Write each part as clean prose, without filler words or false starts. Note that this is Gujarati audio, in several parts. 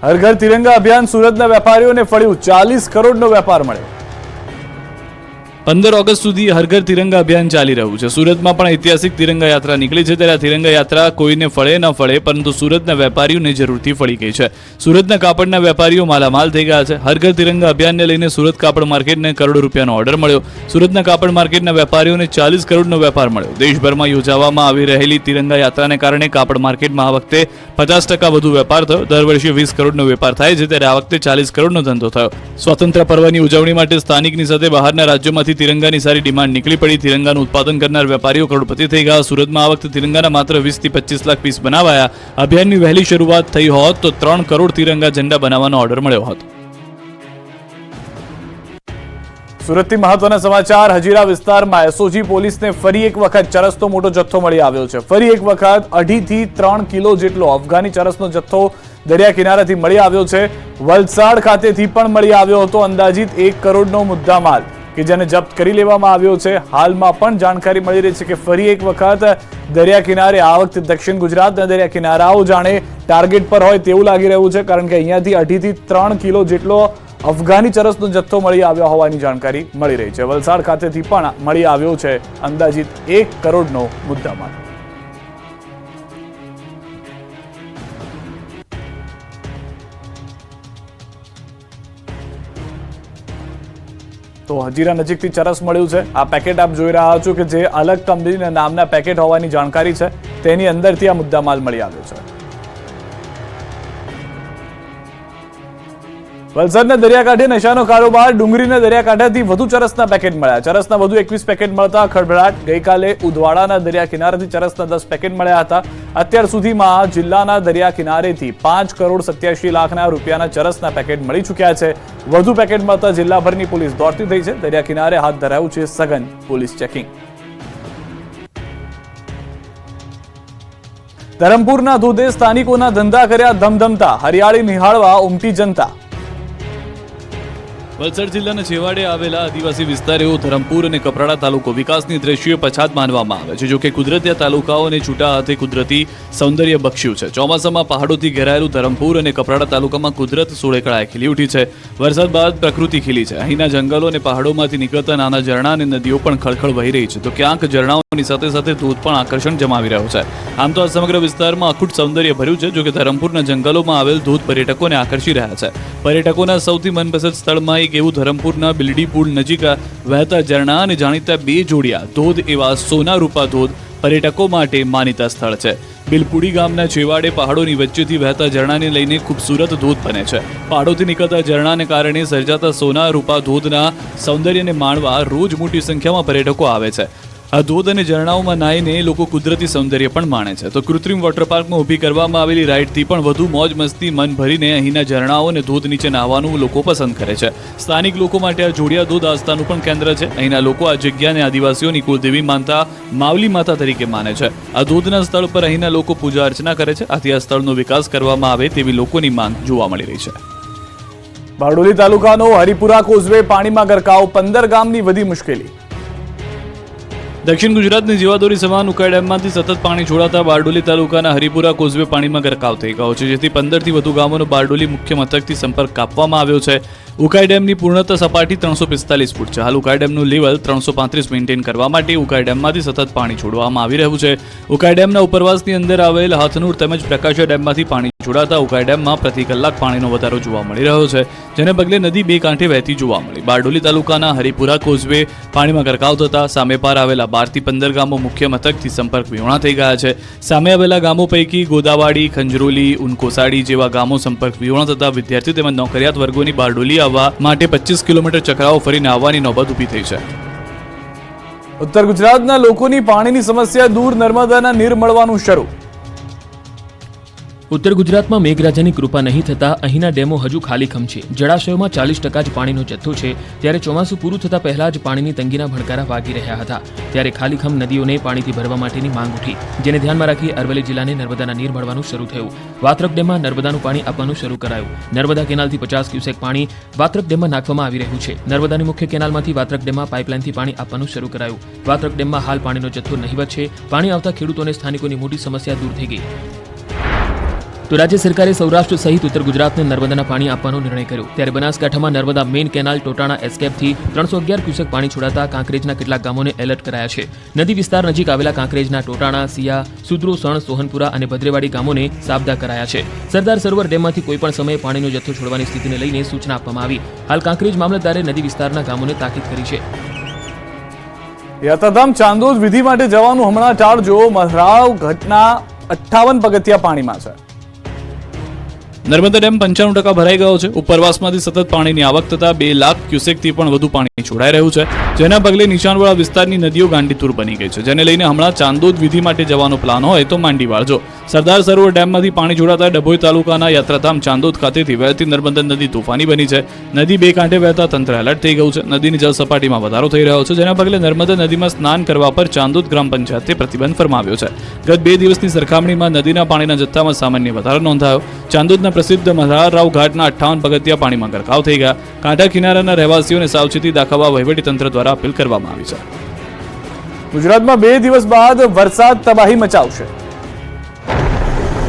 હર ઘર તિરંગા અભિયાન સુરતના વેપારીઓને ફળ્યું 40 કરોડનો વેપાર મળ્યો। 15 ઓગસ્ટ સુધી હર ઘર તિરંગા અભિયાન ચાલી રહ્યું છે। સુરતમાં પણ ઐતિહાસિક તિરંગા યાત્રા નીકળી છે, ત્યારે આ તિરંગા યાત્રા કોઈને ફળે ન ફળે પરંતુ સુરતના વેપારીઓને જરૂરથી ફળી ગઈ છે। સુરતના કાપડના વેપારીઓ માલામાલ થઈ ગયા છે। હર ઘર તિરંગા અભિયાનને લઈને સુરત કાપડ માર્કેટને કરોડો રૂપિયાનો ઓર્ડર મળ્યો। સુરતના કાપડ માર્કેટના વેપારીઓને 40 કરોડનો વેપાર મળ્યો। દેશભરમાં યોજવામાં આવી રહેલી તિરંગા યાત્રાને કારણે કાપડ માર્કેટમાં આ વખતે 50% વધુ વેપાર થયો। દર વર્ષે 20 કરોડનો વેપાર થાય છે, ત્યારે આ વખતે 40 કરોડનો ધંધો થયો। સ્વાતંત્ર્ય પર્વની ઉજવણી માટે સ્થાનિકની સાથે બહારના રાજ્યોમાંથી તિરંગાની સારી ડિમાન્ડ નીકળી પડી। તિરંગાનું ઉત્પાદન કરનાર વેપારીઓ કરોડપતિ થઈ ગયા। સુરતમાં આ વખતે તિરંગાના માત્ર 20 થી 25 લાખ પીસ બનાવાયા। અભિયાનની વહેલી શરૂઆત થઈ હોત તો 3 કરોડ તિરંગા ઝંડા બનાવવાનો ઓર્ડર મળ્યો હોત। સુરતથી મહત્વના સમાચાર। હજીરા વિસ્તારમાં એસઓજી પોલીસને ફરી એક વખત ચરસનો મોટો જથ્થો મળી આવ્યો છે। ફરી એક વખત 2.5 થી 3 કિલો જેટલો અફઘાની ચરસનો જથ્થો દરિયા કિનારાથી મળી આવ્યો છે। વલસાડ ખાતેથી પણ મળી આવ્યો હતો અંદાજિત 1 કરોડનો મુદ્દામાલ કે જેને જપ્ત કરી લેવામાં આવ્યો છે। હાલમાં પણ જાણકારી મળી રહી છે કે ફરી એક વખત દરિયા કિનારે આ વખતે દક્ષિણ ગુજરાતના દરિયા કિનારાઓ જાણે ટાર્ગેટ પર હોય તેવું લાગી રહ્યું છે, કારણ કે અહીંયાથી 2.5 થી 3 કિલો જેટલો અફઘાની ચરસનો જથ્થો મળી આવ્યો હોવાની જાણકારી મળી રહી છે। વલસાડ ખાતેથી પણ મળી આવ્યો છે અંદાજિત 1 કરોડનો મુદ્દામાલ। તો હજીરા નજીકથી ચરસ મળ્યું છે। આ પેકેટ આપ જોઈ રહ્યા છો કે જે અલગ કંપનીના નામના પેકેટ હોવાની જાણકારી છે, તેની અંદરથી આ મુદ્દામાલ મળી આવ્યો છે। વલસાડના દરિયાકાંઠે નશાનો કારોબાર। ડુંગરીના દરિયાકાંઠાથી વધુ ચરસના પેકેટ મળ્યા। ચરસના વધુ 21 પેકેટ મળતા ખળભળાટ। ગઈકાલે ઉદવાડાના દરિયા કિનારેથી ચરસના 10 પેકેટ મળ્યા હતા। અત્યાર સુધીમાં જિલ્લાના દરિયા કિનારેથી 5 કરોડ 87 લાખના રૂપિયાના ચરસના પેકેટ મળી ચૂક્યા છે। વધુ પેકેટ મળતા જિલ્લાભરની પોલીસ દોડતી થઈ છે। દરિયા કિનારે હાથ ધરાયું છે સઘન પોલીસ ચેકિંગ। ધરમપુરના ધોધે સ્થાનિકોના ધંધા કર્યા ધમધમતા। હરિયાળી નિહાળવા ઉમટી જનતા। વલસાડ જિલ્લાના છેવાડે આવેલા આદિવાસી વિસ્તાર એવો ધરમપુર અને કપરાડા તાલુકો વિકાસની દ્રષ્ટિએ પછાત માનવામાં આવે છે। જોકે કુદરતી તાલુકાઓને છૂટા હાથે કુદરતી સૌંદર્ય બક્ષ્યું છે। ચોમાસામાં પહાડોથી ઘેરાયેલું ધરમપુર અને કપરાડા તાલુકામાં કુદરત સોળેકળાએ ખીલી ઉઠી છે। વરસાદ બાદ પ્રકૃતિ ખીલી છે। અહીંના જંગલો અને પહાડોમાંથી નીકળતા નાના ઝરણા અને નદીઓ પણ ખળખળ વહી રહી છે, તો ક્યાંક ઝરણાઓની સાથે સાથે ધોધ પણ આકર્ષણ જમાવી રહ્યો છે। આમ તો આ સમગ્ર વિસ્તારમાં અખૂટ સૌંદર્ય ભર્યું છે। જોકે ધરમપુરના જંગલોમાં આવેલ ધોધ પર્યટકોને આકર્ષી રહ્યા છે। પર્યટકોના સૌથી મનપસંદ સ્થળમાં એક એવું ધરમપુરના બિલડી પુલ નજીક વહેતા ઝરણા અને જાણીતા 2 જોડિયા ધોધ એવા સોના રૂપા ધોધ પર્યટકો માટે માનીતા સ્થળ છે। બિલપુડી ગામના છેવાડે પહાડોની વચ્ચેથી વહેતા ઝરણાને લઈને ખૂબસૂરત ધોધ બને છે। પહાડોથી નીકળતા ઝરણાને કારણે સર્જાતા સોના રૂપા ધોધના સૌંદર્યને માણવા રોજ મોટી સંખ્યામાં પર્યટકો આવે છે। આ ધોધ અને ઝરણાઓમાં નાહીને લોકો કુદરતી સૌંદર્ય પણ માણે છે। તો કૃત્રિમ વોટર પાર્કમાં ઊભી કરવામાં આવેલી રાઇડથી પણ વધુ મોજ મસ્તી મન ભરીને અહીંના ઝરણાઓ અને ધોધ નીચે નાહવાનું લોકો પસંદ કરે છે। સ્થાનિક લોકો માટે આ જોડિયા ધોધ આસ્થાનું પણ કેન્દ્ર છે। અહીંના લોકો આ જગ્યાને આદિવાસીઓની કુળદેવી માનતા માવલી માતા તરીકે માને છે। આ ધોધના સ્થળ પર અહીંના લોકો પૂજા અર્ચના કરે છે। આથી આ સ્થળનો વિકાસ કરવામાં આવે તેવી લોકોની માંગ જોવા મળી રહી છે। બારડોલી તાલુકાનો હરિપુરા કોઝવે પાણીમાં ગરકાવ। 15 ગામની વધી મુશ્કેલી। દક્ષિણ ગુજરાતની જીવાદોરી સમાન ઉકાઈ ડેમમાંથી સતત પાણી છોડાતા બારડોલી તાલુકાના હરિપુરા કોઝવે પાણીમાં ગરકાવ થઈ ગયો છે, જેથી 15 થી વધુ ગામોનો બારડોલી મુખ્ય મથકથી સંપર્ક કાપવામાં આવ્યો છે। ઉકાઈ ડેમની પૂર્ણતઃ સપાટી 345 ફૂટ છે। હાલ ઉકાઈ ડેમનું લેવલ 335 મેન્ટેન કરવા માટે ઉકાઈ ડેમમાંથી સતત પાણી છોડવામાં આવી રહ્યું છે। ઉકાઈ ડેમના ઉપરવાસની અંદર આવેલ હાથનુર તેમજ પ્રકાશિયા ડેમમાંથી પાણી છોડાતા ઉકાઈ ડેમમાં પ્રતિ કલાક પાણીનો વધારો જોવા મળી રહ્યો છે, જેને પગલે નદી 2 કાંઠે વહેતી જોવા મળી। બારડોલી તાલુકાના હરિપુરા કોઝવે પાણીમાં ગરકાવ થતા સામે પાર આવેલા 12 થી 15 ગામો મુખ્ય મથકથી સંપર્ક વિહોણા થઈ ગયા છે। સામે આવેલા ગામો પૈકી ગોદાવાડી, ખંજરોલી, ઉનકોસાડી જેવા ગામો સંપર્ક વિહોણા થતા વિદ્યાર્થીઓ તેમજ નોકરિયાત વર્ગોની બારડોલી આવવા માટે 25 કિલોમીટર ચક્રાઓ ફરીને આવવાની નોબત ઊભી થઈ છે। ઉત્તર ગુજરાતના લોકોની પાણીની સમસ્યા દૂર। નર્મદાના નીર મળવાનું શરૂ। ઉત્તર ગુજરાતમાં મેઘરાજાની કૃપા નહીં થતા અહીંના ડેમો હજુ ખાલીખમ છે। જળાશયોમાં 40% જ પાણીનો જથ્થો છે, ત્યારે ચોમાસું પૂરું થતા પહેલા જ પાણીની તંગીના ભડકારા વાગી રહ્યા હતા। ત્યારે ખાલીખમ નદીઓને પાણીથી ભરવા માટેની માંગ ઉઠી, જેને ધ્યાનમાં રાખી અરવલ્લી જિલ્લાને નર્મદાના નીર મળવાનું શરૂ થયું। વાત્રક ડેમમાં નર્મદાનું પાણી આપવાનું શરૂ કરાયું। નર્મદા કેનાલથી 50 ક્યુસેક પાણી વાત્રક ડેમમાં નાખવામાં આવી રહ્યું છે। નર્મદાની મુખ્ય કેનાલમાંથી વાત્રક ડેમમાં પાઇપલાઇનથી પાણી આપવાનું શરૂ કરાયું। વાત્રક ડેમમાં હાલ પાણીનો જથ્થો નહિવત છે। પાણી આવતા ખેડૂતોને સ્થાનિકોની મોટી સમસ્યા દૂર થઈ ગઈ। તો રાજ્ય સરકારે સૌરાષ્ટ્ર સહિત ઉત્તર ગુજરાતને નર્મદાના પાણી આપવાનો નિર્ણય કર્યો. ત્યારે બનાસકાંઠામાં નર્મદા મેઇન કેનાલ ટોટાણા એસ્કેપથી 311 ક્યુસેક પાણી છોડાતા કાંકરેજના કેટલાક ગામોને એલર્ટ કરાયા છે. નદી વિસ્તાર નજીક આવેલા કાંકરેજના ટોટાણા, સિયા, સુદ્રો, સણ, સોહનપુરા અને ભદ્રેવાડી ગામોને સાબદા કરાયા છે. સરદાર સરોવર ડેમમાંથી કોઈપણ સમયે પાણીનો જથ્થો છોડવાની સ્થિતિને લઈને સૂચના આપવામાં આવી. હાલ કાંકરેજ મામલતદારે નદી વિસ્તારના ગામોને તાકીદ કરી છે. યાત્રાધામ ચાંદોદ વિધિ માટે જવાનું હમણાં ટાળજો. મહરાવ ઘટના 58 પગથિયા પાણીમાં છે. નર્મદા ડેમ 95% ભરાઈ ગયો છે. ઉપરવાસમાંથી સતત પાણીની આવક થતા 2 લાખ ક્યુસેકથી પણ વધુ પાણી છોડાઈ રહ્યું છે, જેના પગલે નીચાણવાળા વિસ્તારની નદીઓ ગાંડીતુર બની ગઈ છે, જેને લઈને હમણાં ચાંદોદ વિધિ માટે જવાનો પ્લાન હોય તો માંડી વાળજો. સરદાર સરોવર ડેમમાંથી પાણી છોડાતા ડભોઈ તાલુકાના યાત્રાધામ ચાંદોદ ખાતેથી વહેતી નર્મદા નદી તોફાની બની છે. નદી 2 કાંઠે વહેતા તંત્ર એલર્ટ થઈ ગયું છે. નદીની જળ સપાટીમાં વધારો થઈ રહ્યો છે, જેના પગલે નર્મદા નદીમાં સ્નાન કરવા પર ચાંદોદ ગ્રામ પંચાયતે પ્રતિબંધ ફરમાવ્યો છે. ગત 2 દિવસની સરખામણીમાં નદીના પાણીના જથ્થામાં સામાન્ય વધારો નોંધાયો. ચાંદોદના પ્રસિદ્ધ મલ્હારરાવ ઘાટના 58 પગથિયા પાણીમાં ગરકાવ થઈ ગયા. કાંઠા કિનારાના રહેવાસીઓને સાવચેતી દાખવવા વહીવટીતંત્ર દ્વારા અપીલ કરવામાં આવી છે. ગુજરાતમાં 2 દિવસ બાદ વરસાદ તબાહી મચાવશે.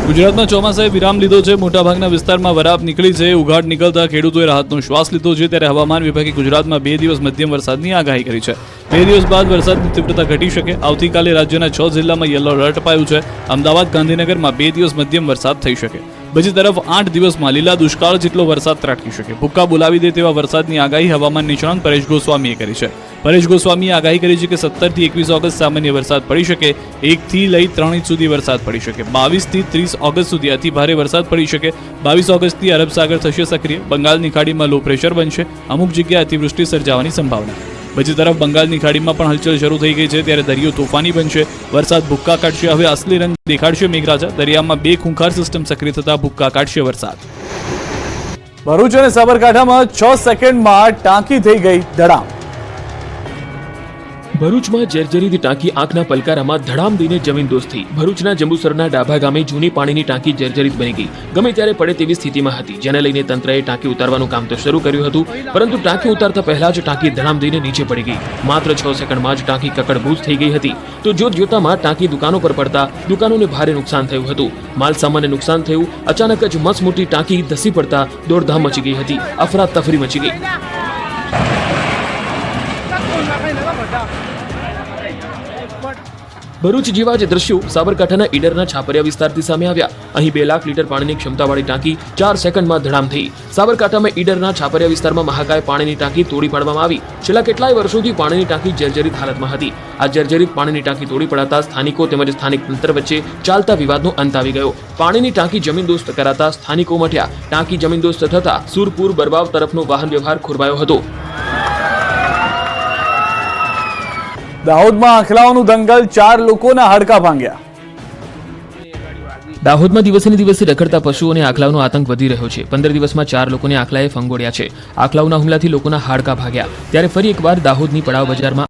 ગુજરાતમાં ચોમાસાએ વિરામ લીધો છે. મોટાભાગના વિસ્તારમાં વરાપ નીકળી છે. ઉઘાડ નીકળતા ખેડૂતોએ રાહતનો શ્વાસ લીધો છે. ત્યારે હવામાન વિભાગે ગુજરાતમાં 2 દિવસ મધ્યમ વરસાદની આગાહી કરી છે. 2 દિવસ બાદ વરસાદની તીવ્રતા ઘટી શકે. આવતીકાલે રાજ્યના 6 જિલ્લામાં યલો એલર્ટ અપાયું છે. અમદાવાદ, ગાંધીનગરમાં 2 દિવસ મધ્યમ વરસાદ થઈ શકે. બીજી તરફ 8 દિવસમાં લીલા દુષ્કાળ જેટલો વરસાદ ત્રાટકી શકે. ભૂક્કા બોલાવી દે તેવા વરસાદની આગાહી હવામાન નિષ્ણાંત પરેશ ગોસ્વામીએ કરી છે. પરેશ ગોસ્વામીએ આગાહી કરી છે કે 17 થી 21 ઓગસ્ટ સામાન્ય વરસાદ પડી શકે. 1 થી લઈ 3 ઇંચ સુધી વરસાદ પડી શકે. 22 થી 30 ઓગસ્ટ સુધી અતિ ભારે વરસાદ પડી શકે. 22 ઓગસ્ટથી અરબ સાગર થશે સક્રિય. બંગાળની ખાડીમાં લો પ્રેશર બનશે. અમુક જગ્યાએ અતિવૃષ્ટિ સર્જાવાની સંભાવના. બીજી તરફ બંગાળની ખાડીમાં પણ હલચલ શરૂ થઈ ગઈ છે. ત્યારે દરિયો તોફાની બનશે. વરસાદ ભૂક્કા કાઢશે. હવે અસલી રંગ દેખાડશે મેઘરાજા. દરિયામાં 2 ખૂંખાર સિસ્ટમ સક્રિય થતા ભૂક્કા કાઢશે વરસાદ. ભરૂચ અને સાબરકાંઠામાં 6 સેકન્ડમાં ટાંકી થઈ ગઈ ધડામ. ભરૂચમાં જર્જરિત ટાંકી આંખના પલકારામાં ધડામ દઈને જમીનદોસ્ત થઈ. ભરૂચના જંબુસરના ડાભા ગામે જૂની પાણીની ટાંકી જર્જરિત બની ગઈ. ગમે ત્યારે પડે તેવી સ્થિતિમાં હતી, જેને લઈને તંત્રએ ટાંકી ઉતારવાનું કામ તો શરૂ કર્યું હતું, પરંતુ ટાંકી ઉતારતા પહેલા જ ટાંકી ધડામ દઈને નીચે પડી ગઈ. માત્ર 6 સેકન્ડમાં જ ટાંકી કકડબૂજ થઈ ગઈ હતી. તો જોતજોતામાં ટાંકી દુકાનો પર પડતા દુકાનોને ભારે નુકસાન થયું હતું. માલ સામાનને નુકસાન થયું. અચાનક જ મસમોટી ટાંકી ધસી પડતા દોડધામ મચી ગઈ હતી. અફરાતફરી મચી ગઈ. ભરૂચ જેવા જ દ્રશ્યો સાબરકાંઠાના ઈડરના છાપરિયા વિસ્તારથી સામે આવ્યા. અહીં 2 લાખ લીટર પાણીની ક્ષમતાવાળી ટાંકી 4 સેકન્ડમાં ધડામ થઈ. સાબરકાંઠામાં ઈડરના છાપરિયા વિસ્તારમાં મહાકાય પાણીની ટાંકી તોડી પાડવામાં આવી. છેલ્લા કેટલાય વર્ષોથી પાણીની ટાંકી જર્જરિત હાલતમાં હતી. આ જર્જરિત પાણીની ટાંકી તોડી પડાતા સ્થાનિકો તેમજ સ્થાનિક તંત્ર વચ્ચે ચાલતા વિવાદનો અંત આવી ગયો. પાણીની ટાંકી જમીનદોસ્ત કરાતા સ્થાનિકો મટ્યા. ટાંકી જમીનદોસ્ત થતા સુરપુર બરબાવ તરફનો વાહન વ્યવહાર ખોરવાયો હતો. દાહોદમાં આંખલાઓનું દંગલ, 4 લોકોના હાડકાં ભાંગ્યા. દાહોદમાં દિવસે ને દિવસે રખડતા પશુઓ અને આંખલાઓનો આતંક વધી રહ્યો છે. 15 દિવસમાં 4 લોકોને આંખલાએ ફંગોળ્યા છે. આંખલાઓના હુમલાથી લોકોના હાડકાં ભાગ્યા. ત્યારે ફરી એકવાર દાહોદની પડાવ બજારમાં